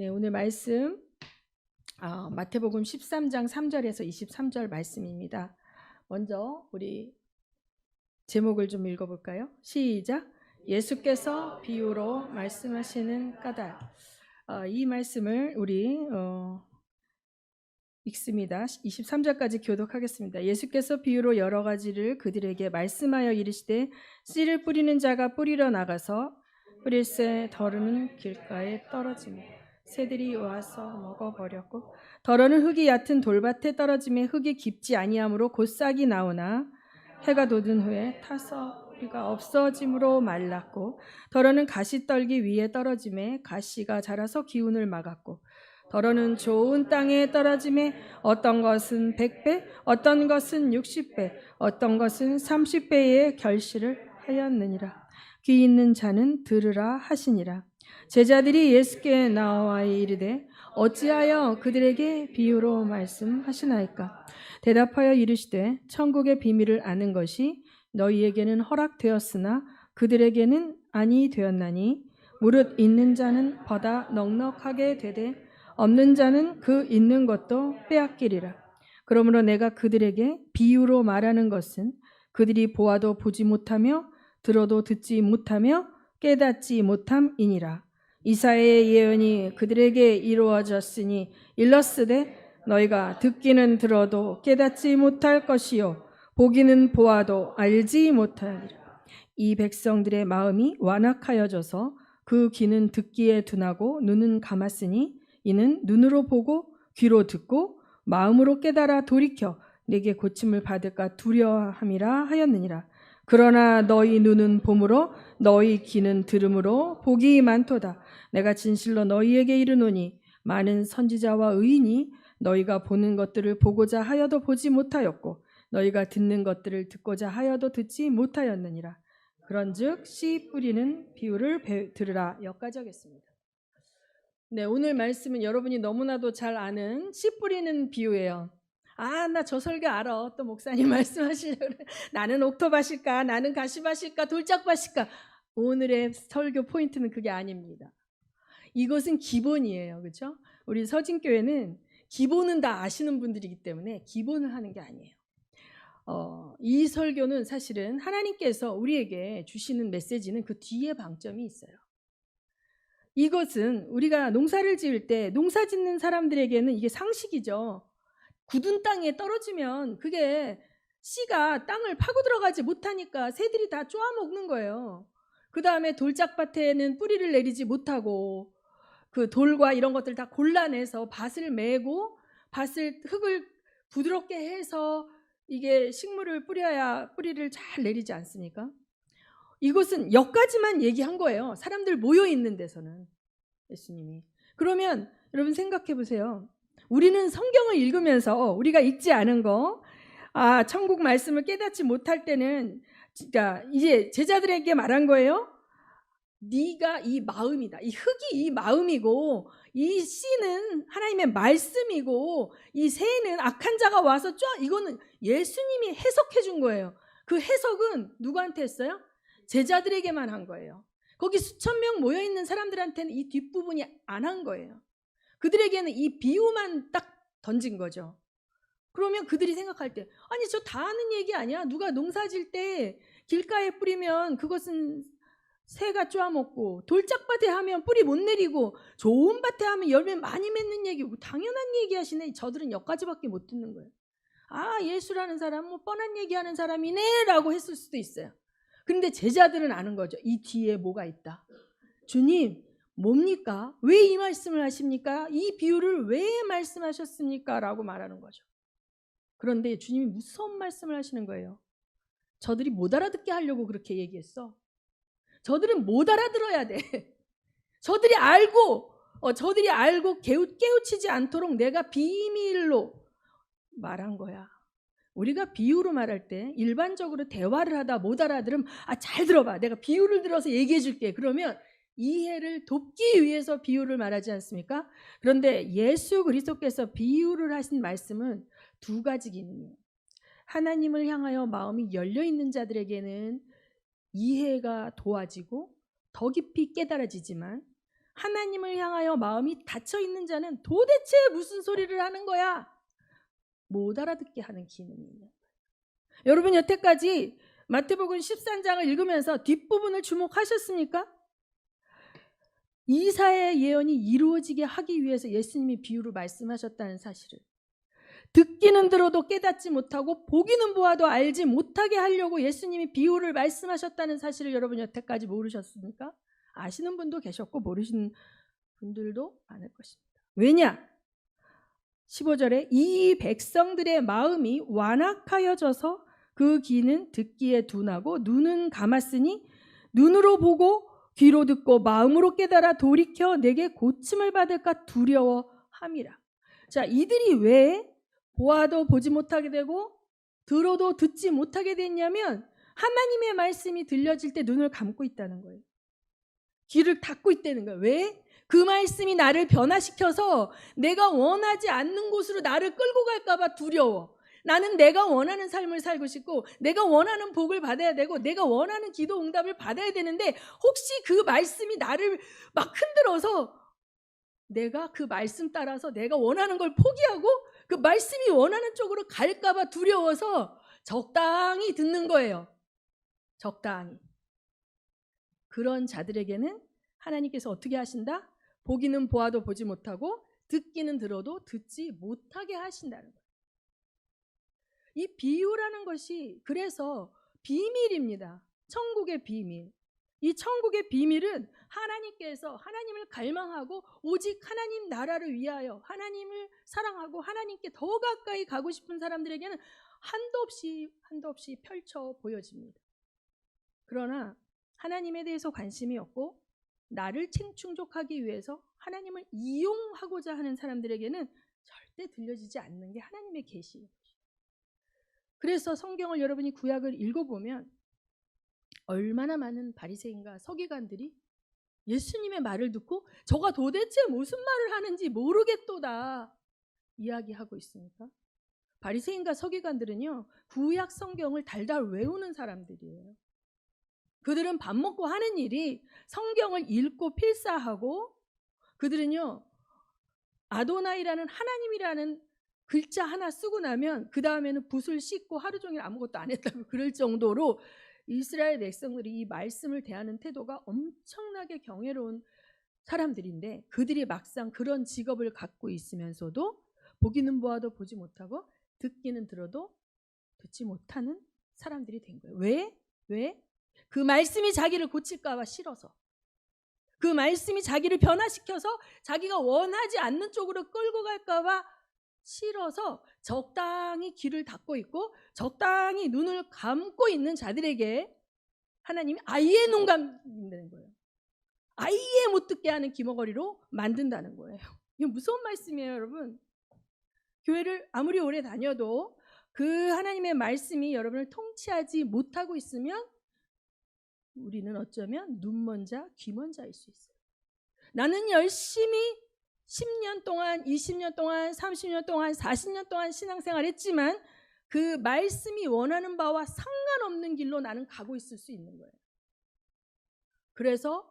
네, 오늘 말씀 마태복음 13장 3절에서 23절 말씀입니다. 먼저 우리 제목을 좀 읽어볼까요? 시작. 예수께서 비유로 말씀하시는 까닭. 이 말씀을 우리 읽습니다. 23절까지 교독하겠습니다. 예수께서 비유로 여러 가지를 그들에게 말씀하여 이르시되 씨를 뿌리는 자가 뿌리러 나가서 뿌릴새 덜은 길가에 떨어지며 새들이 와서 먹어버렸고 덜어는 흙이 얕은 돌밭에 떨어짐에 흙이 깊지 아니하므로 곧 싹이 나오나 해가 돋은 후에 타서 뿌리가 없어짐으로 말랐고 덜어는 가시떨기 위에 떨어짐에 가시가 자라서 기운을 막았고 덜어는 좋은 땅에 떨어짐에 어떤 것은 100배, 어떤 것은 60배, 어떤 것은 30배의 결실을 하였느니라. 귀 있는 자는 들으라 하시니라. 제자들이 예수께 나와 이르되 어찌하여 그들에게 비유로 말씀하시나이까? 대답하여 이르시되 천국의 비밀을 아는 것이 너희에게는 허락되었으나 그들에게는 아니 되었나니 무릇 있는 자는 보다 넉넉하게 되되 없는 자는 그 있는 것도 빼앗기리라. 그러므로 내가 그들에게 비유로 말하는 것은 그들이 보아도 보지 못하며 들어도 듣지 못하며 깨닫지 못함이니라. 이사야의 예언이 그들에게 이루어졌으니 일렀으되 너희가 듣기는 들어도 깨닫지 못할 것이요 보기는 보아도 알지 못하리라. 이 백성들의 마음이 완악하여져서 그 귀는 듣기에 둔하고 눈은 감았으니 이는 눈으로 보고 귀로 듣고 마음으로 깨달아 돌이켜 내게 고침을 받을까 두려워함이라 하였느니라. 그러나 너희 눈은 봄으로 너희 귀는 들음으로 복이 많도다. 내가 진실로 너희에게 이르노니 많은 선지자와 의인이 너희가 보는 것들을 보고자 하여도 보지 못하였고 너희가 듣는 것들을 듣고자 하여도 듣지 못하였느니라. 그런즉 씨 뿌리는 비유를 들으라. 여기까지 하겠습니다. 네, 오늘 말씀은 여러분이 너무나도 잘 아는 씨 뿌리는 비유예요. 나 저 설교 알아. 또 목사님 말씀하시려고 나는 옥토밭일까? 나는 가시밭일까? 돌짝밭일까? 오늘의 설교 포인트는 그게 아닙니다. 이것은 기본이에요. 그렇죠? 우리 서진교회는 기본은 다 아시는 분들이기 때문에 기본을 하는 게 아니에요. 이 설교는 사실은 하나님께서 우리에게 주시는 메시지는 그 뒤에 방점이 있어요. 이것은 우리가 농사를 지을 때 농사 짓는 사람들에게는 이게 상식이죠. 굳은 땅에 떨어지면 그게 씨가 땅을 파고 들어가지 못하니까 새들이 다 쪼아먹는 거예요. 그 다음에 돌짝밭에는 뿌리를 내리지 못하고 그 돌과 이런 것들 다 골라내서 밭을 메고 흙을 부드럽게 해서 이게 식물을 뿌려야 뿌리를 잘 내리지 않습니까? 이것은 여기까지만 얘기한 거예요. 사람들 모여 있는 데서는 예수님이. 그러면 여러분 생각해 보세요. 우리는 성경을 읽으면서 우리가 읽지 않은 거, 천국 말씀을 깨닫지 못할 때는 진짜 이제 제자들에게 말한 거예요. 네가 이 마음이다. 이 흙이 이 마음이고 이 씨는 하나님의 말씀이고 이 새는 악한 자가 와서 이거는 예수님이 해석해 준 거예요. 그 해석은 누구한테 했어요? 제자들에게만 한 거예요. 거기 수천 명 모여 있는 사람들한테는 이 뒷부분이 안 한 거예요. 그들에게는 이 비유만 딱 던진 거죠. 그러면 그들이 생각할 때 아니 저 다 아는 얘기 아니야? 누가 농사 질 때 길가에 뿌리면 그것은 새가 쪼아먹고 돌짝밭에 하면 뿌리 못 내리고 좋은 밭에 하면 열매 많이 맺는 얘기고 당연한 얘기 하시네. 저들은 여기까지밖에 못 듣는 거예요. 예수라는 사람 뭐 뻔한 얘기하는 사람이네 라고 했을 수도 있어요. 그런데 제자들은 아는 거죠. 이 뒤에 뭐가 있다. 주님 뭡니까? 왜 이 말씀을 하십니까? 이 비유를 왜 말씀하셨습니까? 라고 말하는 거죠. 그런데 주님이 무서운 말씀을 하시는 거예요. 저들이 못 알아듣게 하려고 그렇게 얘기했어. 저들은 못 알아들어야 돼. 저들이 알고 깨우치지 않도록 내가 비밀로 말한 거야. 우리가 비유로 말할 때 일반적으로 대화를 하다 못 알아들으면 잘 들어봐. 내가 비유를 들어서 얘기해 줄게. 그러면 이해를 돕기 위해서 비유를 말하지 않습니까? 그런데 예수 그리스도께서 비유를 하신 말씀은 두 가지 기능이에요. 하나님을 향하여 마음이 열려 있는 자들에게는 이해가 도와지고 더 깊이 깨달아지지만 하나님을 향하여 마음이 닫혀 있는 자는 도대체 무슨 소리를 하는 거야? 못 알아듣게 하는 기능이 있는 거예요. 여러분 여태까지 마태복음 13장을 읽으면서 뒷부분을 주목하셨습니까? 이사야의 예언이 이루어지게 하기 위해서 예수님이 비유로 말씀하셨다는 사실을, 듣기는 들어도 깨닫지 못하고 보기는 보아도 알지 못하게 하려고 예수님이 비유를 말씀하셨다는 사실을 여러분 여태까지 모르셨습니까? 아시는 분도 계셨고 모르시는 분들도 많을 것입니다. 왜냐? 15절에 이 백성들의 마음이 완악하여져서 그 귀는 듣기에 둔하고 눈은 감았으니 눈으로 보고 귀로 듣고 마음으로 깨달아 돌이켜 내게 고침을 받을까 두려워함이라. 자, 이들이 왜 보아도 보지 못하게 되고 들어도 듣지 못하게 됐냐면 하나님의 말씀이 들려질 때 눈을 감고 있다는 거예요. 귀를 닫고 있다는 거예요. 왜? 그 말씀이 나를 변화시켜서 내가 원하지 않는 곳으로 나를 끌고 갈까 봐 두려워. 나는 내가 원하는 삶을 살고 싶고 내가 원하는 복을 받아야 되고 내가 원하는 기도 응답을 받아야 되는데 혹시 그 말씀이 나를 막 흔들어서 내가 그 말씀 따라서 내가 원하는 걸 포기하고 그 말씀이 원하는 쪽으로 갈까 봐 두려워서 적당히 듣는 거예요. 적당히. 그런 자들에게는 하나님께서 어떻게 하신다? 보기는 보아도 보지 못하고 듣기는 들어도 듣지 못하게 하신다는 거예요. 이 비유라는 것이 그래서 비밀입니다. 천국의 비밀. 이 천국의 비밀은 하나님께서 하나님을 갈망하고 오직 하나님 나라를 위하여 하나님을 사랑하고 하나님께 더 가까이 가고 싶은 사람들에게는 한도 없이 펼쳐 보여집니다. 그러나 하나님에 대해서 관심이 없고 나를 충족하기 위해서 하나님을 이용하고자 하는 사람들에게는 절대 들려지지 않는 게 하나님의 계시예요. 그래서 성경을 여러분이 구약을 읽어보면 얼마나 많은 바리새인과 서기관들이 예수님의 말을 듣고 저가 도대체 무슨 말을 하는지 모르겠도다 이야기하고 있습니까? 바리새인과 서기관들은요, 구약 성경을 달달 외우는 사람들이에요. 그들은 밥 먹고 하는 일이 성경을 읽고 필사하고, 그들은요 아도나이라는 하나님이라는 글자 하나 쓰고 나면 그 다음에는 붓을 씻고 하루 종일 아무것도 안 했다고 그럴 정도로 이스라엘 백성들이 이 말씀을 대하는 태도가 엄청나게 경외로운 사람들인데, 그들이 막상 그런 직업을 갖고 있으면서도 보기는 보아도 보지 못하고 듣기는 들어도 듣지 못하는 사람들이 된 거예요. 왜? 그 말씀이 자기를 고칠까 봐 싫어서, 그 말씀이 자기를 변화시켜서 자기가 원하지 않는 쪽으로 끌고 갈까 봐 싫어서 적당히 귀를 닫고 있고 적당히 눈을 감고 있는 자들에게 하나님이 아예 눈 감는다는 거예요. 아예 못 듣게 하는 귀머거리로 만든다는 거예요. 이거 무서운 말씀이에요, 여러분. 교회를 아무리 오래 다녀도 그 하나님의 말씀이 여러분을 통치하지 못하고 있으면 우리는 어쩌면 눈먼 자, 귀먼 자일 수 있어요. 나는 열심히 10년 동안, 20년 동안, 30년 동안, 40년 동안 신앙생활 했지만 그 말씀이 원하는 바와 상관없는 길로 나는 가고 있을 수 있는 거예요. 그래서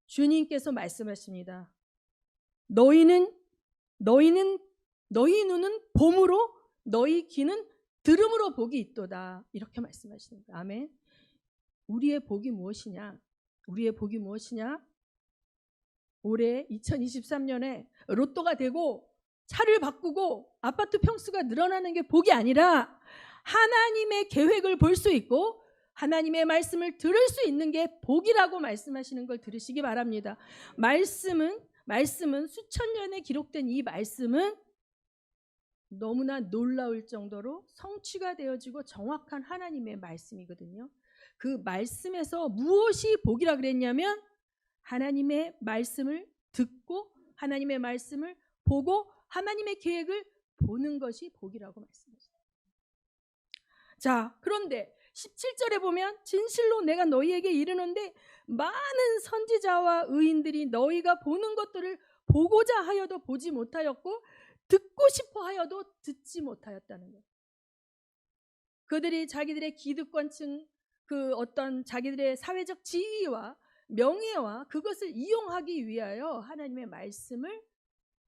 주님께서 말씀하십니다. 너희 눈은 봄으로 너희 귀는 들음으로 복이 있도다. 이렇게 말씀하시는 거예요. 아멘. 우리의 복이 무엇이냐? 올해 2023년에 로또가 되고 차를 바꾸고 아파트 평수가 늘어나는 게 복이 아니라 하나님의 계획을 볼 수 있고 하나님의 말씀을 들을 수 있는 게 복이라고 말씀하시는 걸 들으시기 바랍니다. 말씀은 수천 년에 기록된 이 말씀은 너무나 놀라울 정도로 성취가 되어지고 정확한 하나님의 말씀이거든요. 그 말씀에서 무엇이 복이라 그랬냐면 하나님의 말씀을 듣고 하나님의 말씀을 보고 하나님의 계획을 보는 것이 복이라고 말씀하셨어요. 자, 그런데 17절에 보면 진실로 내가 너희에게 이르는데 많은 선지자와 의인들이 너희가 보는 것들을 보고자 하여도 보지 못하였고 듣고 싶어 하여도 듣지 못하였다는 거예요. 그들이 자기들의 기득권층, 그 어떤 자기들의 사회적 지위와 명예와 그것을 이용하기 위하여 하나님의 말씀을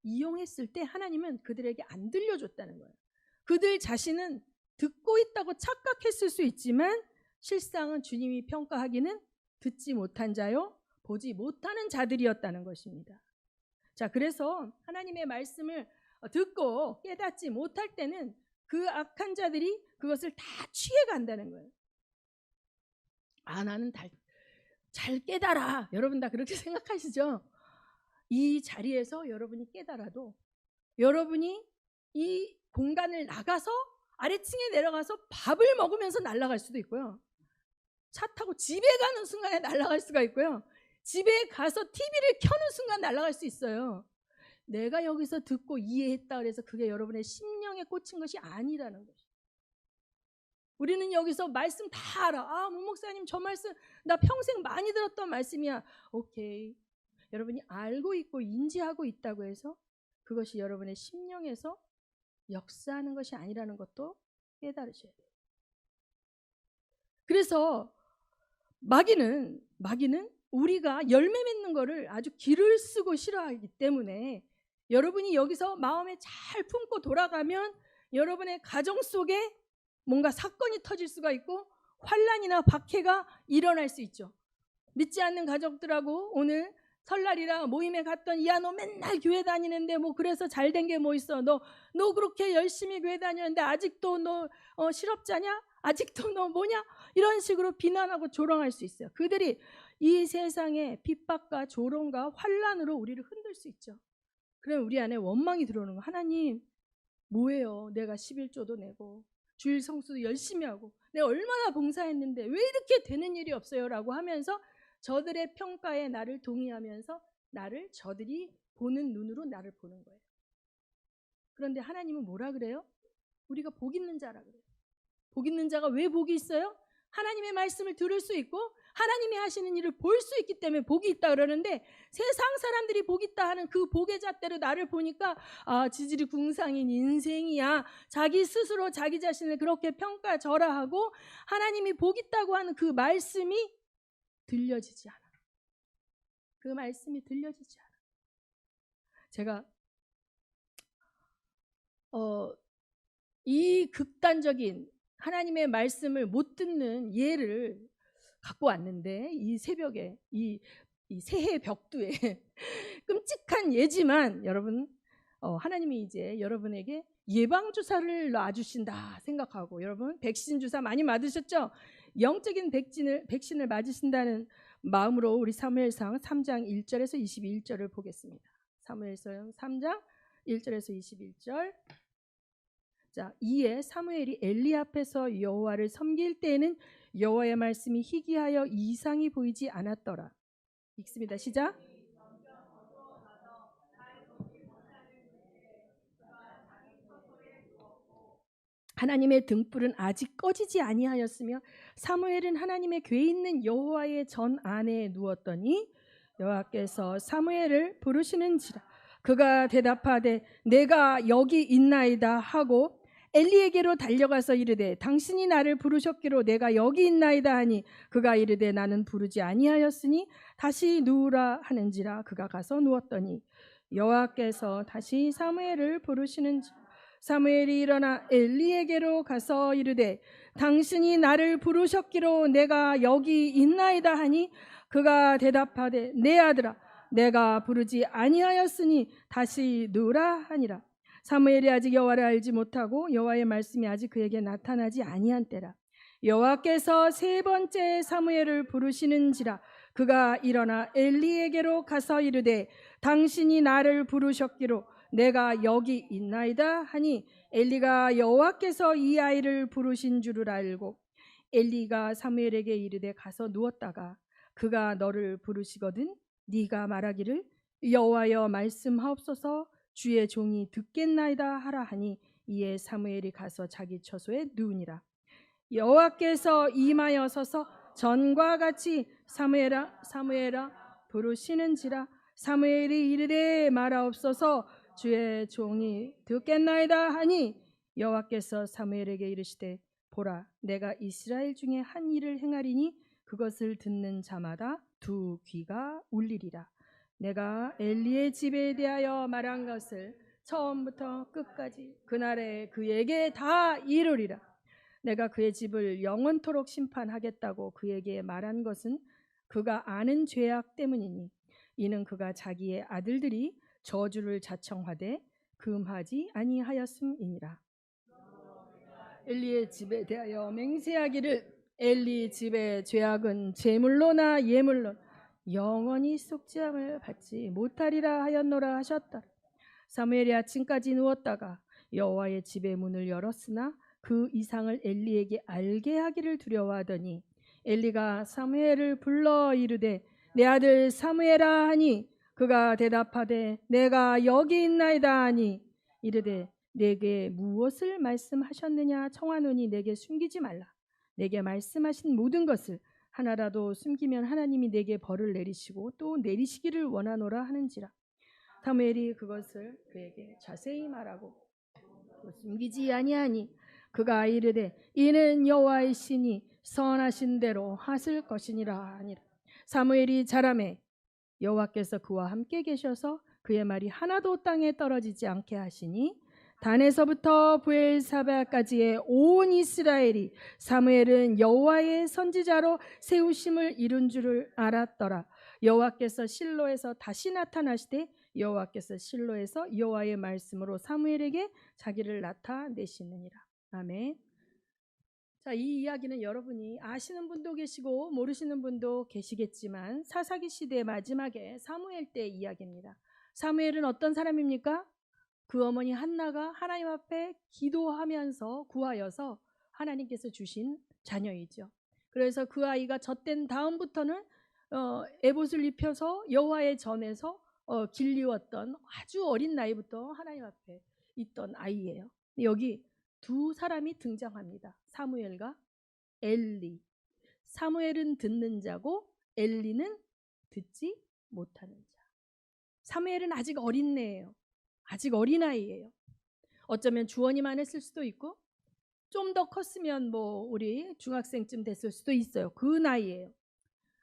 이용했을 때 하나님은 그들에게 안 들려줬다는 거예요. 그들 자신은 듣고 있다고 착각했을 수 있지만 실상은 주님이 평가하기는 듣지 못한 자요 보지 못하는 자들이었다는 것입니다. 자, 그래서 하나님의 말씀을 듣고 깨닫지 못할 때는 그 악한 자들이 그것을 다 취해간다는 거예요. 아, 나는 잘 깨달아. 여러분 다 그렇게 생각하시죠? 이 자리에서 여러분이 깨달아도 여러분이 이 공간을 나가서 아래층에 내려가서 밥을 먹으면서 날아갈 수도 있고요. 차 타고 집에 가는 순간에 날아갈 수가 있고요. 집에 가서 TV를 켜는 순간 날아갈 수 있어요. 내가 여기서 듣고 이해했다 그래서 그게 여러분의 심령에 꽂힌 것이 아니라는 것이죠. 우리는 여기서 말씀 다 알아. 아, 문 목사님 저 말씀 나 평생 많이 들었던 말씀이야. 오케이. 여러분이 알고 있고 인지하고 있다고 해서 그것이 여러분의 심령에서 역사하는 것이 아니라는 것도 깨달으셔야 돼요. 그래서 마귀는 우리가 열매 맺는 거를 아주 기를 쓰고 싫어하기 때문에 여러분이 여기서 마음에 잘 품고 돌아가면 여러분의 가정 속에 뭔가 사건이 터질 수가 있고 환난이나 박해가 일어날 수 있죠. 믿지 않는 가족들하고 오늘 설날이라 모임에 갔더니 야, 너 맨날 교회 다니는데 뭐 그래서 잘된 게 뭐 있어? 너 그렇게 열심히 교회 다니는데 아직도 너 실업자냐? 아직도 너 뭐냐? 이런 식으로 비난하고 조롱할 수 있어요. 그들이 이 세상의 핍박과 조롱과 환난으로 우리를 흔들 수 있죠. 그럼 우리 안에 원망이 들어오는 거. 하나님 뭐예요? 내가 11조도 내고 주일 성수도 열심히 하고 내가 얼마나 봉사했는데 왜 이렇게 되는 일이 없어요? 라고 하면서 저들의 평가에 나를 동의하면서 나를 저들이 보는 눈으로 나를 보는 거예요. 그런데 하나님은 뭐라 그래요? 우리가 복 있는 자라 그래요. 복 있는 자가 왜 복이 있어요? 하나님의 말씀을 들을 수 있고 하나님이 하시는 일을 볼 수 있기 때문에 복이 있다 그러는데 세상 사람들이 복 있다 하는 그 복의 잣대로 나를 보니까 아, 지질이 궁상인 인생이야. 자기 스스로 자기 자신을 그렇게 평가절하하고 하나님이 복 있다고 하는 그 말씀이 들려지지 않아. 그 말씀이 들려지지 않아. 제가 이 극단적인 하나님의 말씀을 못 듣는 예를 갖고 왔는데 이 새벽에 이 새해 벽두에 끔찍한 예지만 여러분 하나님이 이제 여러분에게 예방주사를 놔주신다 생각하고 여러분 백신 주사 많이 맞으셨죠? 영적인 백신을 맞으신다는 마음으로 우리 사무엘상 3장 1절에서 21절을 보겠습니다. 사무엘상 3장 1절에서 21절. 자, 이에 사무엘이 엘리 앞에서 여호와를 섬길 때에는 여호와의 말씀이 희귀하여 이상이 보이지 않았더라. 읽습니다. 시작. 하나님의 등불은 아직 꺼지지 아니하였으며 사무엘은 하나님의 궤 있는 여호와의 전 안에 누웠더니 여호와께서 사무엘을 부르시는지라. 그가 대답하되 내가 여기 있나이다 하고 엘리에게로 달려가서 이르되 당신이 나를 부르셨기로 내가 여기 있나이다 하니 그가 이르되 나는 부르지 아니하였으니 다시 누우라 하는지라. 그가 가서 누웠더니 여호와께서 다시 사무엘을 부르시는지라. 사무엘이 일어나 엘리에게로 가서 이르되 당신이 나를 부르셨기로 내가 여기 있나이다 하니 그가 대답하되 내 아들아 내가 부르지 아니하였으니 다시 누우라 하니라. 사무엘이 아직 여호와를 알지 못하고 여호와의 말씀이 아직 그에게 나타나지 아니한 때라. 여호와께서 세 번째 사무엘을 부르시는지라. 그가 일어나 엘리에게로 가서 이르되 당신이 나를 부르셨기로 내가 여기 있나이다 하니 엘리가 여호와께서 이 아이를 부르신 줄을 알고 엘리가 사무엘에게 이르되 가서 누웠다가 그가 너를 부르시거든 네가 말하기를 여호와여 말씀하옵소서 주의 종이 듣겠나이다 하라 하니 이에 사무엘이 가서 자기 처소에 누우니라. 여호와께서 임하여 서서 전과 같이 사무엘아 사무엘아 부르시는지라. 사무엘이 이르되 말하옵소서 주의 종이 듣겠나이다 하니 여호와께서 사무엘에게 이르시되 보라 내가 이스라엘 중에 한 일을 행하리니 그것을 듣는 자마다 두 귀가 울리리라. 내가 엘리의 집에 대하여 말한 것을 처음부터 끝까지 그날에 그에게 다 이루리라. 내가 그의 집을 영원토록 심판하겠다고 그에게 말한 것은 그가 아는 죄악 때문이니 이는 그가 자기의 아들들이 저주를 자청하되 금하지 아니하였음이니라. 엘리의 집에 대하여 맹세하기를 엘리 집의 죄악은 제물로나 예물로 영원히 속죄함을 받지 못하리라 하였노라 하셨다. 사무엘이 아침까지 누웠다가 여호와의 집의 문을 열었으나 그 이상을 엘리에게 알게 하기를 두려워하더니 엘리가 사무엘을 불러 이르되 내 아들 사무엘아 하니 그가 대답하되 내가 여기 있나이다 하니 이르되 내게 무엇을 말씀하셨느냐 청하노니 내게 숨기지 말라. 내게 말씀하신 모든 것을 하나라도 숨기면 하나님이 내게 벌을 내리시고 또 내리시기를 원하노라 하는지라. 사무엘이 그것을 그에게 자세히 말하고 숨기지 아니하니 그가 이르되 이는 여호와의 신이 선하신 대로 하실 것이니라 하니라. 사무엘이 자라매 여호와께서 그와 함께 계셔서 그의 말이 하나도 땅에 떨어지지 않게 하시니 단에서부터 브엘사바까지의 온 이스라엘이 사무엘은 여호와의 선지자로 세우심을 이룬 줄을 알았더라. 여호와께서 실로에서 다시 나타나시되 여호와께서 실로에서 여호와의 말씀으로 사무엘에게 자기를 나타내시느니라. 아멘. 자, 이 이야기는 여러분이 아시는 분도 계시고 모르시는 분도 계시겠지만 사사기 시대의 마지막에 사무엘 때의 이야기입니다. 사무엘은 어떤 사람입니까? 그 어머니 한나가 하나님 앞에 기도하면서 구하여서 하나님께서 주신 자녀이죠. 그래서 그 아이가 젖된 다음부터는 에봇을 입혀서 여호와의 전에서 길리웠던 아주 어린 나이부터 하나님 앞에 있던 아이예요. 여기 두 사람이 등장합니다. 사무엘과 엘리. 사무엘은 듣는 자고 엘리는 듣지 못하는 자. 사무엘은 아직 어린애예요. 아직 어린아이예요. 어쩌면 주원이만 했을 수도 있고 좀 더 컸으면 우리 중학생쯤 됐을 수도 있어요. 그 나이예요.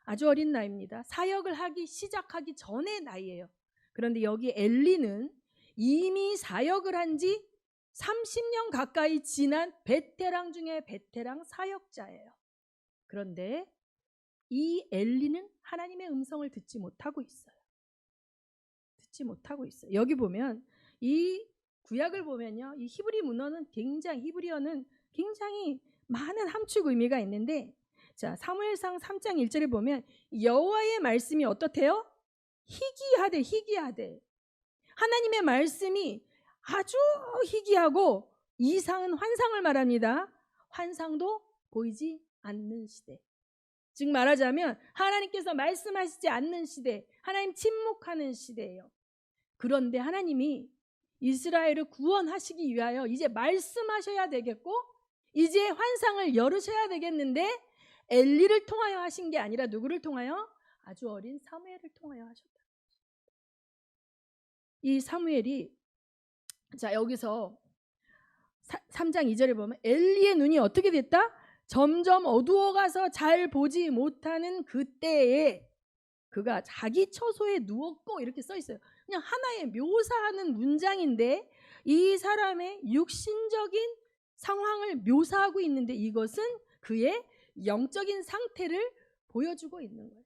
아주 어린 나이입니다. 사역을 하기 시작하기 전의 나이예요. 그런데 여기 엘리는 이미 사역을 한 지 30년 가까이 지난 베테랑 중에 베테랑 사역자예요. 그런데 이 엘리는 하나님의 음성을 듣지 못하고 있어요. 듣지 못하고 있어요. 여기 보면 이 구약을 보면요, 이 히브리어는 굉장히 많은 함축 의미가 있는데, 자, 사무엘상 3장 1절에 보면 여호와의 말씀이 어떻대요? 희귀하대. 하나님의 말씀이 아주 희귀하고 이상은 환상을 말합니다. 환상도 보이지 않는 시대. 즉 말하자면 하나님께서 말씀하시지 않는 시대, 하나님 침묵하는 시대예요. 그런데 하나님이 이스라엘을 구원하시기 위하여 이제 말씀하셔야 되겠고 이제 환상을 열으셔야 되겠는데 엘리를 통하여 하신 게 아니라 누구를 통하여? 아주 어린 사무엘을 통하여 하셨다. 이 사무엘이, 자, 여기서 3장 2절에 보면 엘리의 눈이 어떻게 됐다? 점점 어두워가서 잘 보지 못하는 그때에 그가 자기 처소에 누웠고 이렇게 써 있어요. 그냥 하나의 묘사하는 문장인데 이 사람의 육신적인 상황을 묘사하고 있는데 이것은 그의 영적인 상태를 보여주고 있는 거예요.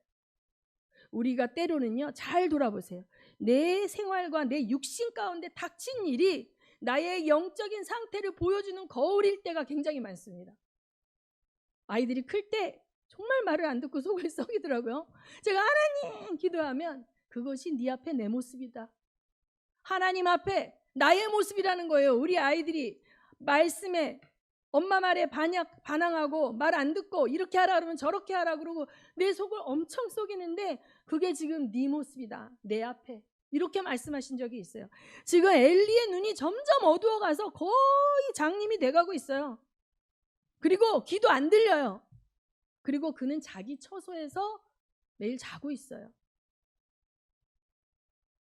우리가 때로는요, 잘 돌아보세요. 내 생활과 내 육신 가운데 닥친 일이 나의 영적인 상태를 보여주는 거울일 때가 굉장히 많습니다. 아이들이 클 때 정말 말을 안 듣고 속을 썩이더라고요. 제가 하나님 기도하면 그것이 네 앞에 내 모습이다. 하나님 앞에 나의 모습이라는 거예요. 우리 아이들이 말씀에 엄마 말에 반항하고 말 안 듣고 이렇게 하라 그러면 저렇게 하라 그러고 내 속을 엄청 썩이는데 그게 지금 네 모습이다. 내 앞에. 이렇게 말씀하신 적이 있어요. 지금 엘리의 눈이 점점 어두워가서 거의 장님이 돼가고 있어요. 그리고 귀도 안 들려요. 그리고 그는 자기 처소에서 매일 자고 있어요.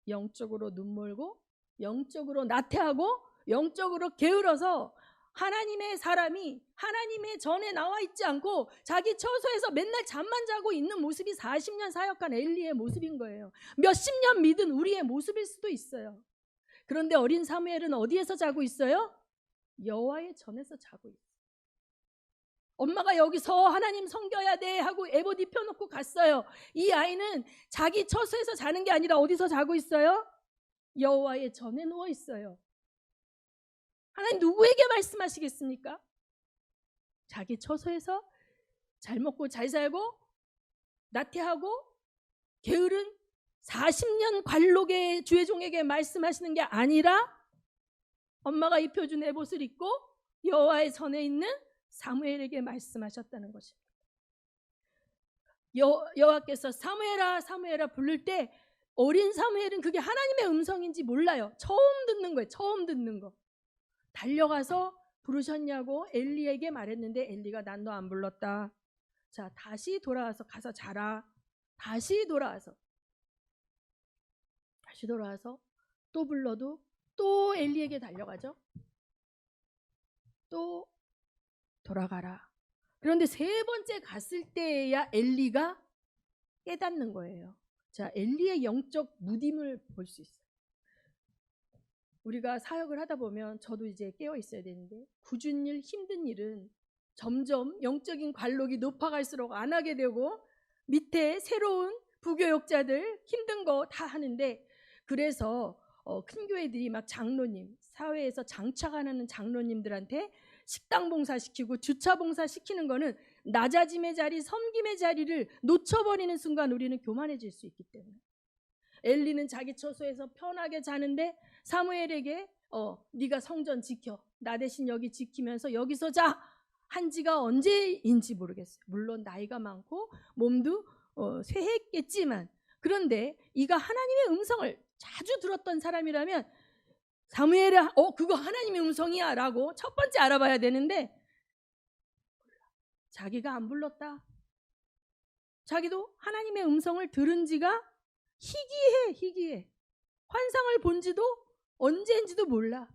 영적으로 눈멀고 영적으로 나태하고 영적으로 게을러서 하나님의 사람이 하나님의 전에 나와 있지 않고 자기 처소에서 맨날 잠만 자고 있는 모습이 40년 사역한 엘리의 모습인 거예요. 몇십 년 믿은 우리의 모습일 수도 있어요. 그런데 어린 사무엘은 어디에서 자고 있어요? 여호와의 전에서 자고 있어요. 엄마가 여기서 하나님 섬겨야 돼 하고 에봇 입혀놓고 갔어요. 이 아이는 자기 처소에서 자는 게 아니라 어디서 자고 있어요? 여호와의 전에 누워 있어요. 하나님 누구에게 말씀하시겠습니까? 자기 처소에서 잘 먹고 잘 살고 나태하고 게으른 40년 관록의 주의 종에게 말씀하시는 게 아니라 엄마가 입혀준 에봇을 입고 여호와의 전에 있는 사무엘에게 말씀하셨다는 것입니다. 여호와께서 사무엘아 사무엘아 부를 때 어린 사무엘은 그게 하나님의 음성인지 몰라요. 처음 듣는 거예요. 처음 듣는 거. 달려가서 부르셨냐고 엘리에게 말했는데 엘리가 난 너 안 불렀다. 자, 다시 돌아와서 가서 자라. 다시 돌아와서 또 불러도 또 엘리에게 달려가죠. 또 돌아가라. 그런데 세 번째 갔을 때야 엘리가 깨닫는 거예요. 자, 엘리의 영적 무딤을 볼 수 있어요. 우리가 사역을 하다 보면 저도 이제 깨어 있어야 되는데 굳은 일, 힘든 일은 점점 영적인 관록이 높아갈수록 안 하게 되고 밑에 새로운 부교역자들 힘든 거 다 하는데 그래서 큰 교회들이 막 장로님, 사회에서 장차가는 장로님들한테 식당 봉사시키고 주차 봉사시키는 거는 낮아짐의 자리, 섬김의 자리를 놓쳐버리는 순간 우리는 교만해질 수 있기 때문에 엘리는 자기 처소에서 편하게 자는데 사무엘에게 네가 성전 지켜. 나 대신 여기 지키면서 여기서 자. 한 지가 언제인지 모르겠어요. 물론 나이가 많고 몸도 쇠했겠지만 그런데 이가 하나님의 음성을 자주 들었던 사람이라면 사무엘아 그거 하나님의 음성이야 라고 첫 번째 알아봐야 되는데 자기가 안 불렀다. 자기도 하나님의 음성을 들은 지가 희귀해. 환상을 본 지도 언제인지도 몰라.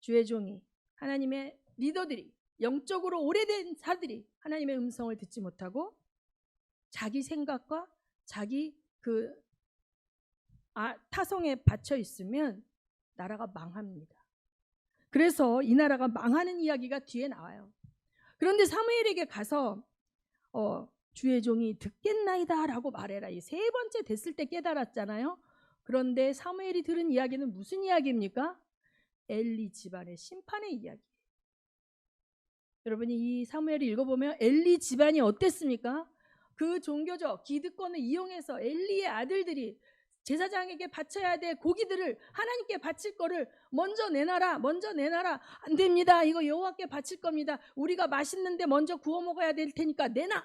주의 종이 하나님의 리더들이 영적으로 오래된 사들이 하나님의 음성을 듣지 못하고 자기 생각과 자기 타성에 받쳐 있으면 나라가 망합니다. 그래서 이 나라가 망하는 이야기가 뒤에 나와요. 그런데 사무엘에게 가서 주의 종이 듣겠나이다 라고 말해라. 이 세 번째 됐을 때 깨달았잖아요. 그런데 사무엘이 들은 이야기는 무슨 이야기입니까? 엘리 집안의 심판의 이야기. 여러분이 이 사무엘을 읽어보면 엘리 집안이 어땠습니까? 그 종교적 기득권을 이용해서 엘리의 아들들이 제사장에게 바쳐야 될 고기들을 하나님께 바칠 거를 먼저 내놔라. 안 됩니다. 이거 여호와께 바칠 겁니다. 우리가 맛있는데 먼저 구워 먹어야 될 테니까 내놔.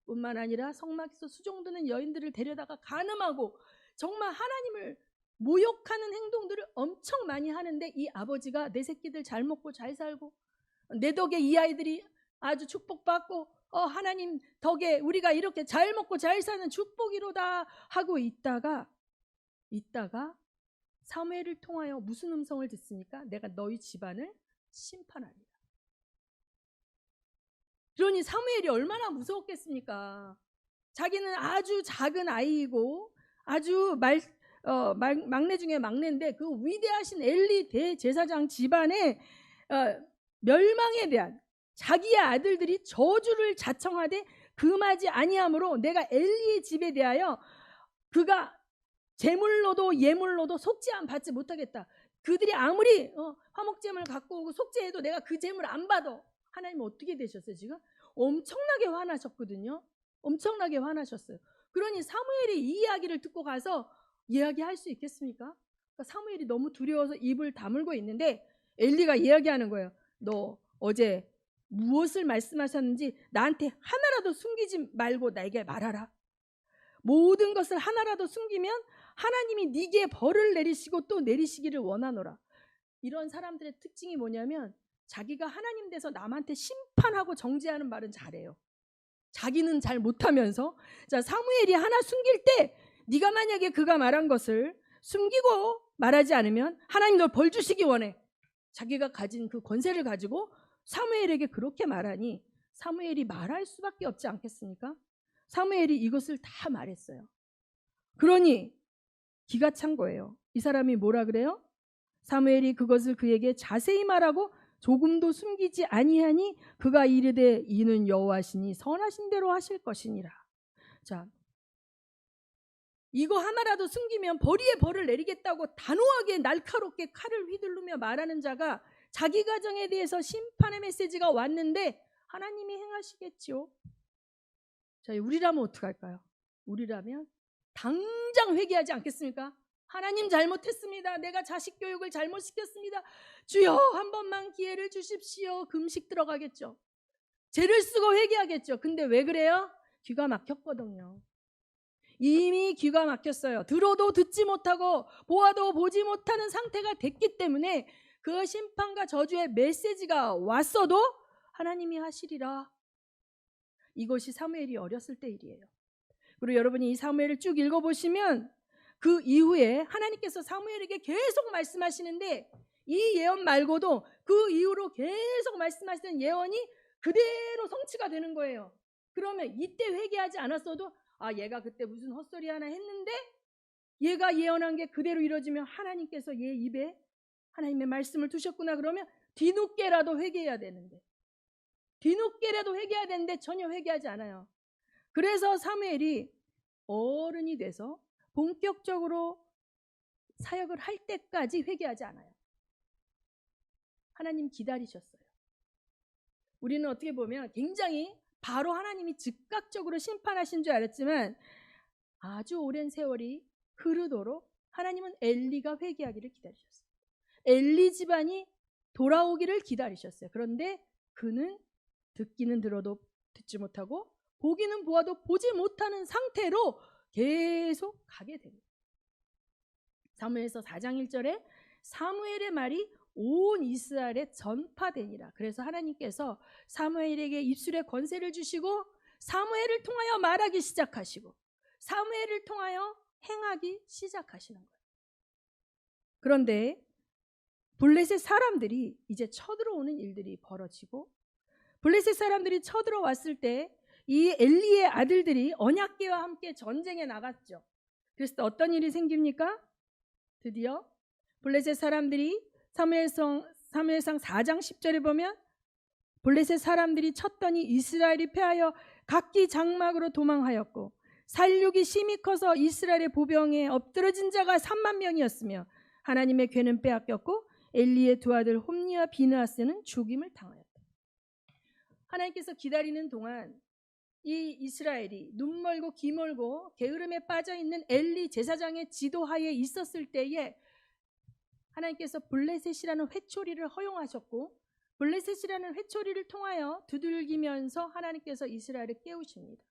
뿐만 아니라 성막에서 수종드는 여인들을 데려다가 간음하고 정말 하나님을 모욕하는 행동들을 엄청 많이 하는데 이 아버지가 내 새끼들 잘 먹고 잘 살고 내 덕에 이 아이들이 아주 축복받고 하나님 덕에 우리가 이렇게 잘 먹고 잘 사는 축복이로다 하고 있다가 사무엘을 통하여 무슨 음성을 듣습니까? 내가 너희 집안을 심판하리라. 그러니 사무엘이 얼마나 무서웠겠습니까? 자기는 아주 작은 아이이고 아주 막내 중에 막내인데 그 위대하신 엘리 대제사장 집안의 멸망에 대한 자기의 아들들이 저주를 자청하되 금하지 아니함으로 내가 엘리의 집에 대하여 그가 제물로도 예물로도 속죄함 받지 못하겠다. 그들이 아무리 화목제물 갖고 오고 속죄해도 내가 그 제물 안 받아. 하나님은 어떻게 되셨어요 지금? 엄청나게 화나셨거든요. 엄청나게 화나셨어요. 그러니 사무엘이 이 이야기를 듣고 가서 이야기할 수 있겠습니까? 그러니까 사무엘이 너무 두려워서 입을 다물고 있는데 엘리가 이야기하는 거예요. 너 어제 무엇을 말씀하셨는지 나한테 하나라도 숨기지 말고 나에게 말하라. 모든 것을 하나라도 숨기면 하나님이 네게 벌을 내리시고 또 내리시기를 원하노라. 이런 사람들의 특징이 뭐냐면 자기가 하나님 돼서 남한테 심판하고 정죄하는 말은 잘해요. 자기는 잘 못하면서. 자, 사무엘이 하나 숨길 때 네가 만약에 그가 말한 것을 숨기고 말하지 않으면 하나님 널 벌 주시기 원해. 자기가 가진 그 권세를 가지고 사무엘에게 그렇게 말하니 사무엘이 말할 수밖에 없지 않겠습니까? 사무엘이 이것을 다 말했어요. 그러니 기가 찬 거예요. 이 사람이 뭐라 그래요? 사무엘이 그것을 그에게 자세히 말하고 조금도 숨기지 아니하니 그가 이르되 이는 여호와시니 선하신 대로 하실 것이니라. 자, 이거 하나라도 숨기면 벌이에 벌을 내리겠다고 단호하게 날카롭게 칼을 휘두르며 말하는 자가 자기 가정에 대해서 심판의 메시지가 왔는데 하나님이 행하시겠죠. 자, 우리라면 어떡할까요? 우리라면 당장 회개하지 않겠습니까? 하나님 잘못했습니다. 내가 자식 교육을 잘못 시켰습니다. 주여 한 번만 기회를 주십시오. 금식 들어가겠죠. 죄를 쓰고 회개하겠죠. 근데 왜 그래요? 귀가 막혔거든요. 이미 귀가 막혔어요. 들어도 듣지 못하고 보아도 보지 못하는 상태가 됐기 때문에 그 심판과 저주의 메시지가 왔어도 하나님이 하시리라. 이것이 사무엘이 어렸을 때 일이에요. 그리고 여러분이 이 사무엘을 쭉 읽어보시면 그 이후에 하나님께서 사무엘에게 계속 말씀하시는데 이 예언 말고도 그 이후로 계속 말씀하시는 예언이 그대로 성취가 되는 거예요. 그러면 이때 회개하지 않았어도 얘가 그때 무슨 헛소리 하나 했는데 얘가 예언한 게 그대로 이루어지면 하나님께서 얘 입에 하나님의 말씀을 두셨구나. 그러면 뒤늦게라도 회개해야 되는데 전혀 회개하지 않아요. 그래서 사무엘이 어른이 돼서 본격적으로 사역을 할 때까지 회개하지 않아요. 하나님 기다리셨어요. 우리는 어떻게 보면 굉장히 바로 하나님이 즉각적으로 심판하신 줄 알았지만 아주 오랜 세월이 흐르도록 하나님은 엘리가 회개하기를 기다리셨어요. 엘리 집안이 돌아오기를 기다리셨어요. 그런데 그는 듣기는 들어도 듣지 못하고 보기는 보아도 보지 못하는 상태로 계속 가게 됩니다. 사무엘서 4장 1절에 사무엘의 말이 온 이스라엘에 전파되니라. 그래서 하나님께서 사무엘에게 입술에 권세를 주시고 사무엘을 통하여 말하기 시작하시고 사무엘을 통하여 행하기 시작하시는 거예요. 그런데 블레셋 사람들이 이제 쳐들어오는 일들이 벌어지고 블레셋 사람들이 쳐들어왔을 때 이 엘리의 아들들이 언약궤와 함께 전쟁에 나갔죠. 그래서 어떤 일이 생깁니까? 드디어 블레셋 사람들이 사무엘상 4장 10절에 보면 블레셋 사람들이 쳤더니 이스라엘이 패하여 각기 장막으로 도망하였고 살육이 심히 커서 이스라엘의 보병에 엎드러진 자가 3만 명이었으며 하나님의 궤는 빼앗겼고 엘리의 두 아들 홈니와 비느하스는 죽임을 당하였다. 하나님께서 기다리는 동안 이 이스라엘이 눈 멀고 귀 멀고 게으름에 빠져있는 엘리 제사장의 지도하에 있었을 때에 하나님께서 블레셋이라는 회초리를 허용하셨고 블레셋이라는 회초리를 통하여 두들기면서 하나님께서 이스라엘을 깨우십니다.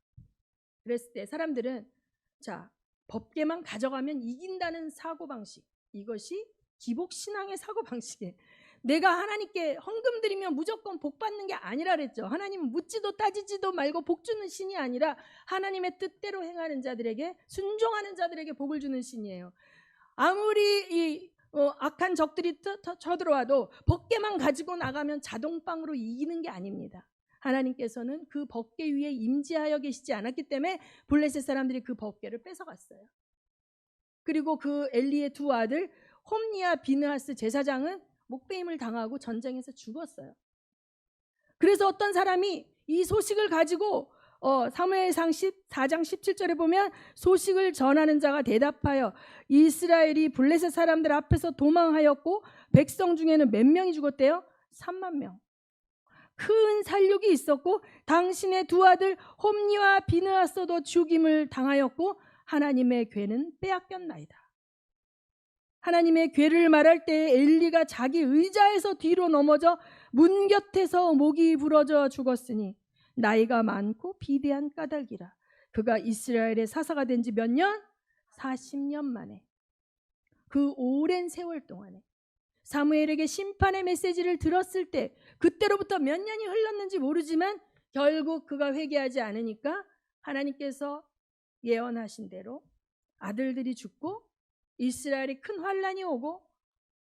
그랬을 때 사람들은 법궤만 가져가면 이긴다는 사고방식, 이것이 기복신앙의 사고방식이에요. 내가 하나님께 헌금 드리면 무조건 복 받는 게 아니라 그랬죠. 하나님은 묻지도 따지지도 말고 복 주는 신이 아니라 하나님의 뜻대로 행하는 자들에게, 순종하는 자들에게 복을 주는 신이에요. 아무리 악한 적들이 쳐들어와도 법궤만 가지고 나가면 자동빵으로 이기는 게 아닙니다. 하나님께서는 그 법궤 위에 임재하여 계시지 않았기 때문에 블레셋 사람들이 그 법궤를 뺏어갔어요. 그리고 그 엘리의 두 아들 홈니와 비느하스 제사장은 목배임을 당하고 전쟁에서 죽었어요. 그래서 어떤 사람이 이 소식을 가지고 사무엘상 4장 17절에 보면 소식을 전하는 자가 대답하여 이스라엘이 블레셋 사람들 앞에서 도망하였고 백성 중에는 몇 명이 죽었대요? 3만 명. 큰 살육이 있었고 당신의 두 아들 홈니와 비느하스도 죽임을 당하였고 하나님의 궤는 빼앗겼나이다. 하나님의 궤를 말할 때 엘리가 자기 의자에서 뒤로 넘어져 문 곁에서 목이 부러져 죽었으니 나이가 많고 비대한 까닭이라. 그가 이스라엘의 사사가 된 지 몇 년? 40년 만에. 그 오랜 세월 동안에 사무엘에게 심판의 메시지를 들었을 때 그때로부터 몇 년이 흘렀는지 모르지만 결국 그가 회개하지 않으니까 하나님께서 예언하신 대로 아들들이 죽고 이스라엘이 큰 환란이 오고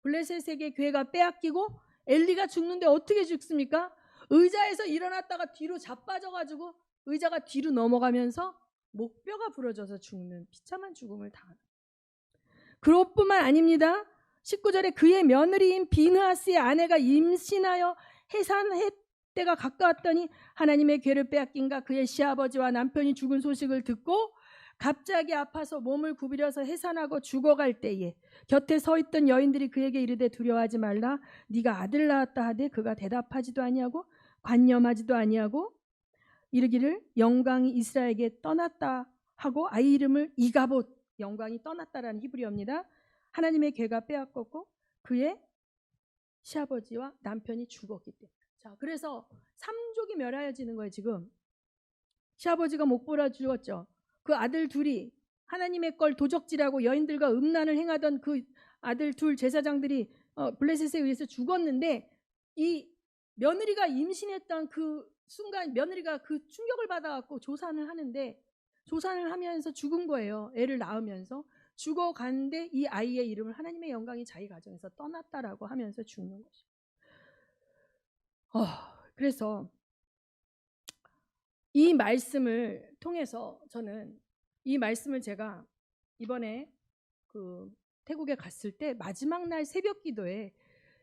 블레셋에게 교회가 빼앗기고 엘리가 죽는데 어떻게 죽습니까? 의자에서 일어났다가 뒤로 자빠져가지고 의자가 뒤로 넘어가면서 목뼈가 부러져서 죽는 비참한 죽음을 당하는. 그것뿐만 아닙니다. 19절에 그의 며느리인 비느하스의 아내가 임신하여 해산해 때가 가까웠더니 하나님의 괴를 빼앗긴가 그의 시아버지와 남편이 죽은 소식을 듣고 갑자기 아파서 몸을 구부려서 해산하고 죽어갈 때에 곁에 서 있던 여인들이 그에게 이르되 두려워하지 말라 네가 아들 낳았다 하되 그가 대답하지도 아니하고 관념하지도 아니하고 이르기를 영광이 이스라엘에게 떠났다 하고 아이 이름을 이가봇, 영광이 떠났다라는 히브리어입니다. 하나님의 괴가 빼앗겼고 그의 시아버지와 남편이 죽었기 때문에. 자, 그래서 삼족이 멸하여지는 거예요. 지금 시아버지가 목보라 죽었죠. 그 아들 둘이 하나님의 걸 도적질하고 여인들과 음란을 행하던 그 아들 둘 제사장들이 블레셋에 의해서 죽었는데 이 며느리가 임신했던 그 순간 며느리가 그 충격을 받아갖고 조산을 하는데 조산을 하면서 죽은 거예요. 애를 낳으면서 죽어가는데 이 아이의 이름을 하나님의 영광이 자기 가정에서 떠났다라고 하면서 죽는 거죠. 그래서 이 말씀을 통해서 저는 이 말씀을 제가 이번에 그 태국에 갔을 때 마지막 날 새벽 기도에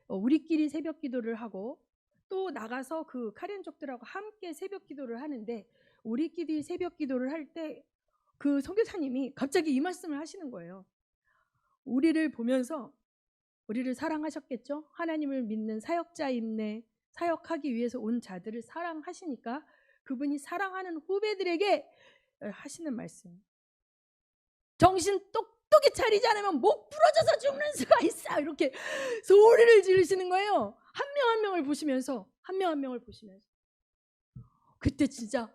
우리끼리 새벽 기도를 하고 또 나가서 그 카렌족들하고 함께 새벽 기도를 하는데 우리끼리 새벽 기도를 할 때 그 선교사님이 갑자기 이 말씀을 하시는 거예요. 우리를 보면서 우리를 사랑하셨겠죠? 하나님을 믿는 사역자인네 사역하기 위해서 온 자들을 사랑하시니까 그분이 사랑하는 후배들에게 하시는 말씀. 정신 똑똑히 차리지 않으면 목 부러져서 죽는 수가 있어. 이렇게 소리를 지르시는 거예요. 한 명 한 명을 보시면서 한 명 한 명을 보시면서 그때 진짜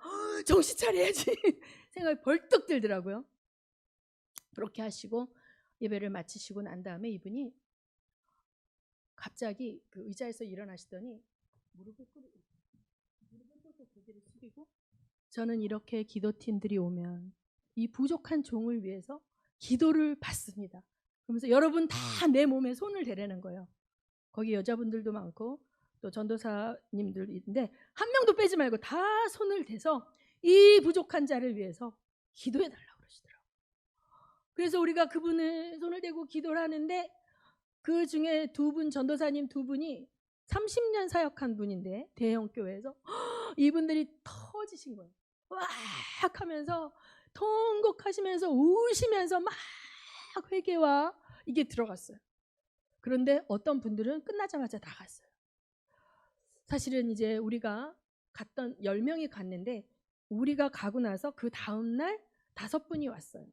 정신 차려야지 생각이 벌떡 들더라고요. 그렇게 하시고 예배를 마치시고 난 다음에 이분이 갑자기 그 의자에서 일어나시더니 무릎을 꿇고 고개를 숙이고 저는 이렇게 기도팀들이 오면 이 부족한 종을 위해서 기도를 받습니다. 그러면서 여러분 다 내 몸에 손을 대라는 거예요. 거기 여자분들도 많고 또 전도사님들도 있는데 한 명도 빼지 말고 다 손을 대서 이 부족한 자를 위해서 기도해달라고 그러시더라고요. 그래서 우리가 그분을 손을 대고 기도를 하는데 그 중에 두 분 전도사님 두 분이 30년 사역한 분인데 대형 교회에서 이분들이 터지신 거예요. 와 하면서 통곡하시면서 우시면서 막 회개와 이게 들어갔어요. 그런데 어떤 분들은 끝나자마자 나갔어요. 사실은 이제 우리가 갔던 10명이 갔는데 우리가 가고 나서 그 다음날 5분이 왔어요.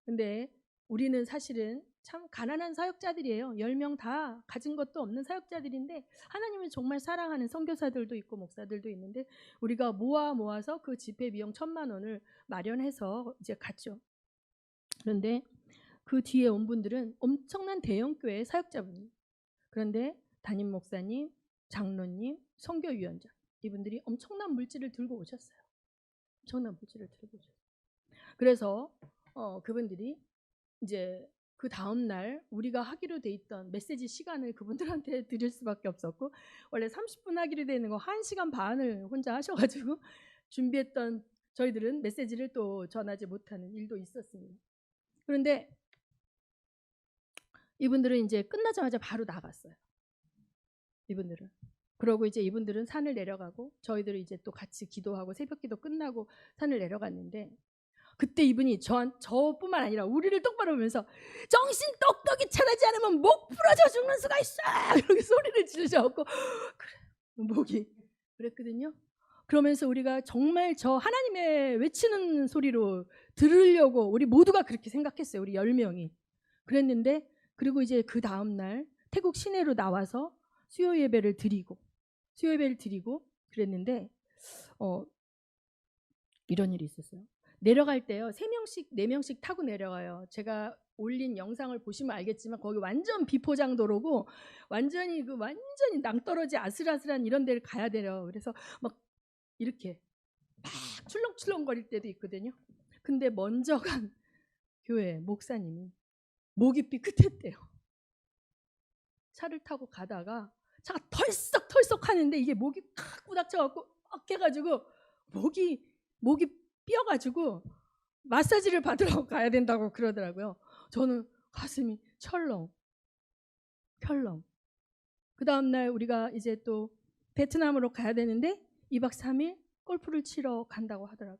근데 우리는 사실은 참 가난한 사역자들이에요. 10명 다 가진 것도 없는 사역자들인데 하나님을 정말 사랑하는 선교사들도 있고 목사들도 있는데 우리가 모아서 그 집회 비용 1,000만 원을 마련해서 이제 갔죠. 그런데 그 뒤에 온 분들은 엄청난 대형교회 사역자분이에요. 그런데 담임 목사님, 장로님, 선교위원장 이분들이 엄청난 물질을 들고 오셨어요. 엄청난 물질을 들고 오셨어요. 그래서 그분들이 이제 그 다음날 우리가 하기로 돼 있던 메시지 시간을 그분들한테 드릴 수밖에 없었고 원래 30분 하기로 돼 있는 거 1시간 반을 혼자 하셔가지고 준비했던 저희들은 메시지를 또 전하지 못하는 일도 있었습니다. 그런데 이분들은 이제 끝나자마자 바로 나갔어요. 이분들은. 그러고 이제 이분들은 산을 내려가고 저희들은 이제 또 같이 기도하고 새벽기도 끝나고 산을 내려갔는데 그때 이분이 저뿐만 아니라 우리를 똑바로 보면서 정신 똑똑히 차리지 않으면 목 부러져 죽는 수가 있어 이렇게 소리를 지르셔갖고 그래 목이 그랬거든요. 그러면서 우리가 정말 저 하나님의 외치는 소리로 들으려고 우리 모두가 그렇게 생각했어요. 우리 10명이 그랬는데 그리고 이제 그 다음날 태국 시내로 나와서 수요 예배를 드리고 그랬는데 이런 일이 있었어요. 내려갈 때요 3명씩 4명씩 타고 내려가요. 제가 올린 영상을 보시면 알겠지만 거기 완전 비포장도로고 완전히 낭떠러지 아슬아슬한 이런 데를 가야 돼요. 그래서 막 이렇게 막 출렁출렁거릴 때도 있거든요. 근데 먼저 간 교회 목사님이 목이 삐끗했대요. 차를 타고 가다가 차가 털썩털썩 하는데 이게 목이 칵 부닥쳐갖고 해가지고 목이 삐어가지고 마사지를 받으러 가야 된다고 그러더라고요. 저는 가슴이 철렁. 그 다음날 우리가 이제 또 베트남으로 가야 되는데 2박 3일 골프를 치러 간다고 하더라고요.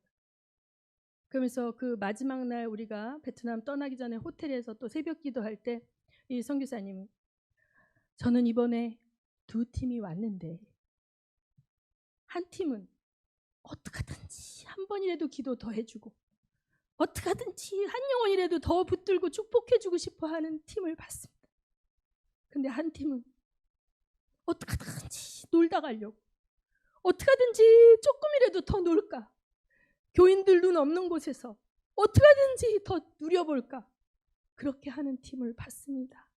그러면서 그 마지막 날 우리가 베트남 떠나기 전에 호텔에서 또 새벽 기도할 때 이 선교사님이 저는 이번에 2팀이 왔는데 한 팀은 어떻게든지 한 번이라도 기도 더 해주고 어떻게든지 한 영혼이라도 더 붙들고 축복해주고 싶어하는 팀을 봤습니다. 근데 한 팀은 어떻게든지 놀다 가려고 어떻게든지 조금이라도 더 놀까 교인들 눈 없는 곳에서 어떻게든지 더 누려볼까 그렇게 하는 팀을 봤습니다.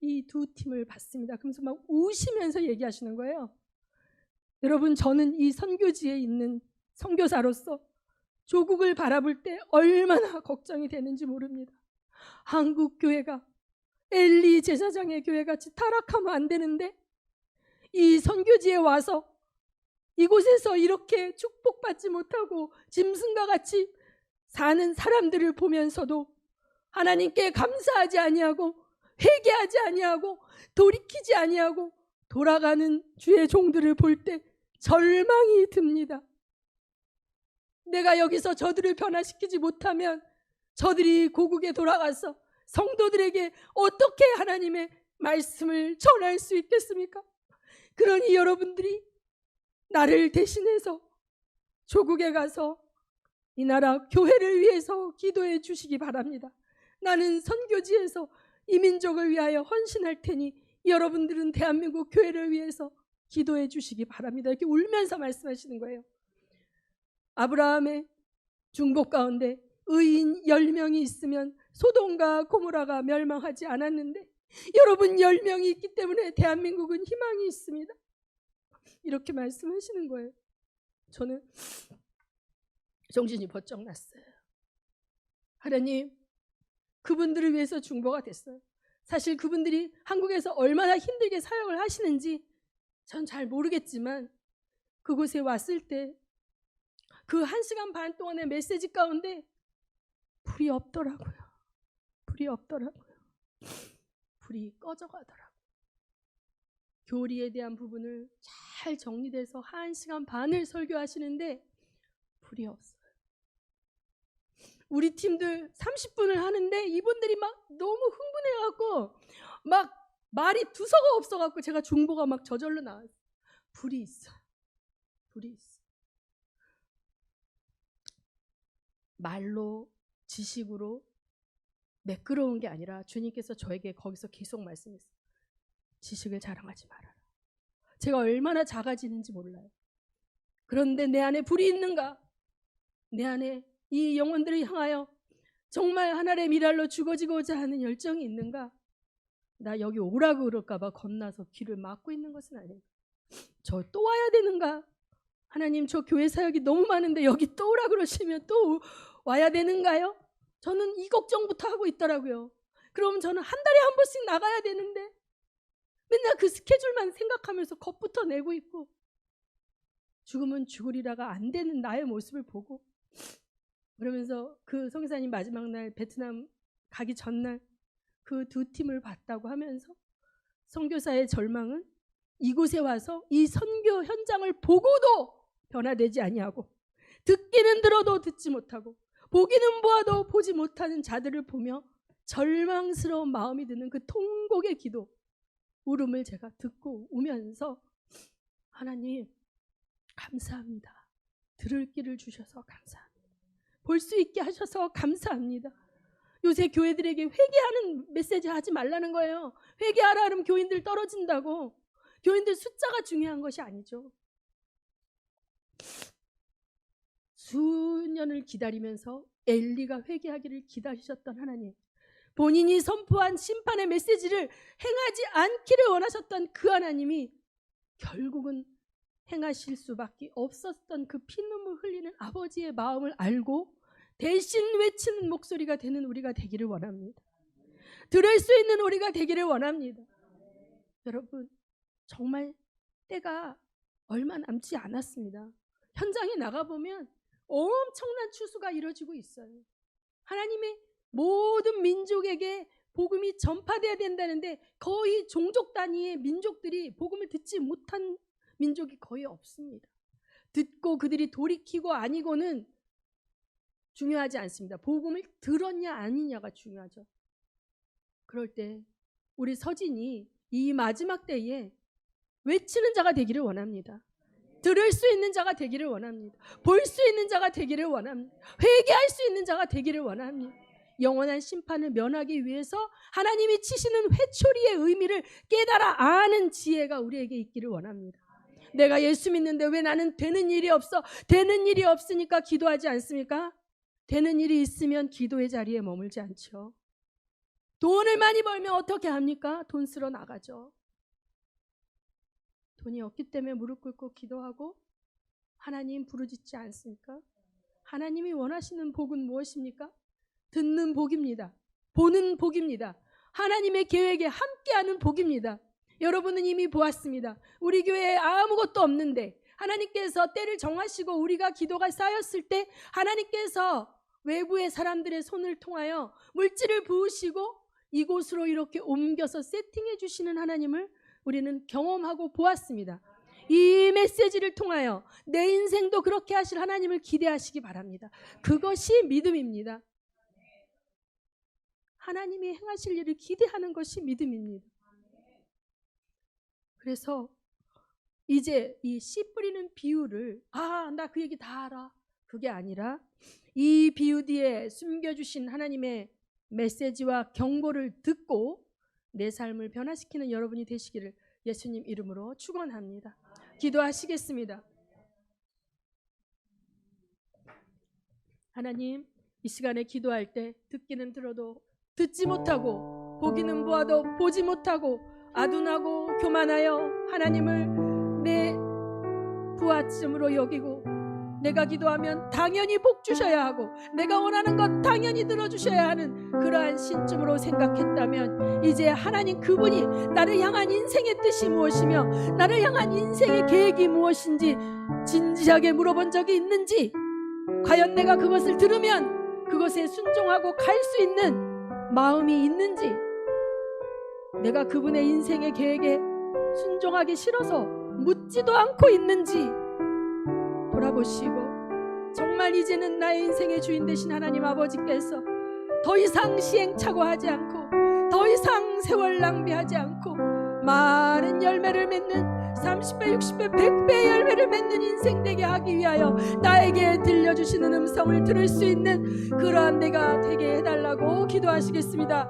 이 2팀을 봤습니다. 그러면서 막 우시면서 얘기하시는 거예요. 여러분 저는 이 선교지에 있는 선교사로서 조국을 바라볼 때 얼마나 걱정이 되는지 모릅니다. 한국 교회가 엘리 제사장의 교회같이 타락하면 안 되는데 이 선교지에 와서 이곳에서 이렇게 축복받지 못하고 짐승과 같이 사는 사람들을 보면서도 하나님께 감사하지 아니하고 회개하지 아니하고 돌이키지 아니하고 돌아가는 주의 종들을 볼 때 절망이 듭니다. 내가 여기서 저들을 변화시키지 못하면 저들이 고국에 돌아가서 성도들에게 어떻게 하나님의 말씀을 전할 수 있겠습니까? 그러니 여러분들이 나를 대신해서 조국에 가서 이 나라 교회를 위해서 기도해 주시기 바랍니다. 나는 선교지에서 이 민족을 위하여 헌신할 테니 여러분들은 대한민국 교회를 위해서 기도해 주시기 바랍니다. 이렇게 울면서 말씀하시는 거예요. 아브라함의 중복 가운데 의인 10명이 있으면 소돔과 고모라가 멸망하지 않았는데 여러분 10명이 있기 때문에 대한민국은 희망이 있습니다. 이렇게 말씀하시는 거예요. 저는 정신이 번쩍 났어요. 하나님, 그분들을 위해서 중보가 됐어요. 사실 그분들이 한국에서 얼마나 힘들게 사역을 하시는지 전 잘 모르겠지만 그곳에 왔을 때 그 1시간 반 동안의 메시지 가운데 불이 없더라고요. 불이 꺼져가더라고요. 교리에 대한 부분을 잘 정리돼서 1시간 반을 설교하시는데 불이 없어요. 우리 팀들 30분을 하는데 이분들이 막 너무 흥분해갖고 막 말이 두서가 없어갖고 제가 중보가 막 저절로 나왔어요. 불이 있어. 말로 지식으로 매끄러운 게 아니라 주님께서 저에게 거기서 계속 말씀했어요. 지식을 자랑하지 말아라. 제가 얼마나 작아지는지 몰라요. 그런데 내 안에 불이 있는가? 내 안에 이 영혼들을 향하여 정말 하나님의 미랄로 죽어지고자 하는 열정이 있는가? 나 여기 오라고 그럴까 봐 겁나서 귀를 막고 있는 것은 아니에요. 저 또 와야 되는가? 하나님, 저 교회 사역이 너무 많은데 여기 또 오라 그러시면 또 와야 되는가요? 저는 이 걱정부터 하고 있더라고요. 그럼 저는 한 달에 한 번씩 나가야 되는데 맨날 그 스케줄만 생각하면서 겁부터 내고 있고 죽으면 죽으리라가 안 되는 나의 모습을 보고 그러면서 그 선교사님 마지막 날 베트남 가기 전날 그 2팀을 봤다고 하면서 선교사의 절망은 이곳에 와서 이 선교 현장을 보고도 변화되지 아니하고 듣기는 들어도 듣지 못하고 보기는 보아도 보지 못하는 자들을 보며 절망스러운 마음이 드는 그 통곡의 기도 울음을 제가 듣고 우면서 하나님 감사합니다. 들을 길을 주셔서 감사합니다. 볼 수 있게 하셔서 감사합니다. 요새 교회들에게 회개하는 메시지 하지 말라는 거예요. 회개하라 하면 교인들 떨어진다고. 교인들 숫자가 중요한 것이 아니죠. 수년을 기다리면서 엘리가 회개하기를 기다리셨던 하나님, 본인이 선포한 심판의 메시지를 행하지 않기를 원하셨던 그 하나님이 결국은 행하실 수밖에 없었던 그 피눈물 흘리는 아버지의 마음을 알고 대신 외치는 목소리가 되는 우리가 되기를 원합니다. 들을 수 있는 우리가 되기를 원합니다. 여러분, 정말 때가 얼마 남지 않았습니다. 현장에 나가보면 엄청난 추수가 이루어지고 있어요. 하나님의 모든 민족에게 복음이 전파돼야 된다는데 거의 종족 단위의 민족들이 복음을 듣지 못한 민족이 거의 없습니다. 듣고 그들이 돌이키고 아니고는 중요하지 않습니다. 복음을 들었냐 아니냐가 중요하죠. 그럴 때 우리 서진이 이 마지막 때에 외치는 자가 되기를 원합니다. 들을 수 있는 자가 되기를 원합니다. 볼 수 있는 자가 되기를 원합니다. 회개할 수 있는 자가 되기를 원합니다. 영원한 심판을 면하기 위해서 하나님이 치시는 회초리의 의미를 깨달아 아는 지혜가 우리에게 있기를 원합니다. 내가 예수 믿는데 왜 나는 되는 일이 없어? 되는 일이 없으니까 기도하지 않습니까? 되는 일이 있으면 기도의 자리에 머물지 않죠. 돈을 많이 벌면 어떻게 합니까? 돈 쓰러 나가죠. 돈이 없기 때문에 무릎 꿇고 기도하고 하나님 부르짖지 않습니까? 하나님이 원하시는 복은 무엇입니까? 듣는 복입니다. 보는 복입니다. 하나님의 계획에 함께하는 복입니다. 여러분은 이미 보았습니다. 우리 교회에 아무것도 없는데 하나님께서 때를 정하시고 우리가 기도가 쌓였을 때 하나님께서 외부의 사람들의 손을 통하여 물질을 부으시고 이곳으로 이렇게 옮겨서 세팅해 주시는 하나님을 우리는 경험하고 보았습니다. 이 메시지를 통하여 내 인생도 그렇게 하실 하나님을 기대하시기 바랍니다. 그것이 믿음입니다. 하나님이 행하실 일을 기대하는 것이 믿음입니다. 그래서 이제 이 씨 뿌리는 비유를 나 그 얘기 다 알아. 그게 아니라 이 비유 뒤에 숨겨주신 하나님의 메시지와 경고를 듣고 내 삶을 변화시키는 여러분이 되시기를 예수님 이름으로 축원합니다. 기도하시겠습니다. 하나님, 이 시간에 기도할 때 듣기는 들어도 듣지 못하고 보기는 보아도 보지 못하고 아둔하고 교만하여 하나님을 내 부하쯤으로 여기고 내가 기도하면 당연히 복 주셔야 하고 내가 원하는 것 당연히 들어주셔야 하는 그러한 신쯤으로 생각했다면 이제 하나님 그분이 나를 향한 인생의 뜻이 무엇이며 나를 향한 인생의 계획이 무엇인지 진지하게 물어본 적이 있는지, 과연 내가 그것을 들으면 그것에 순종하고 갈 수 있는 마음이 있는지, 내가 그분의 인생의 계획에 순종하기 싫어서 묻지도 않고 있는지 돌아보시고 정말 이제는 나의 인생의 주인 되신 하나님 아버지께서 더 이상 시행착오하지 않고 더 이상 세월 낭비하지 않고 많은 열매를 맺는 30배, 60배, 100배의 열매를 맺는 인생 되게 하기 위하여 나에게 들려주시는 음성을 들을 수 있는 그러한 내가 되게 해달라고 기도하시겠습니다.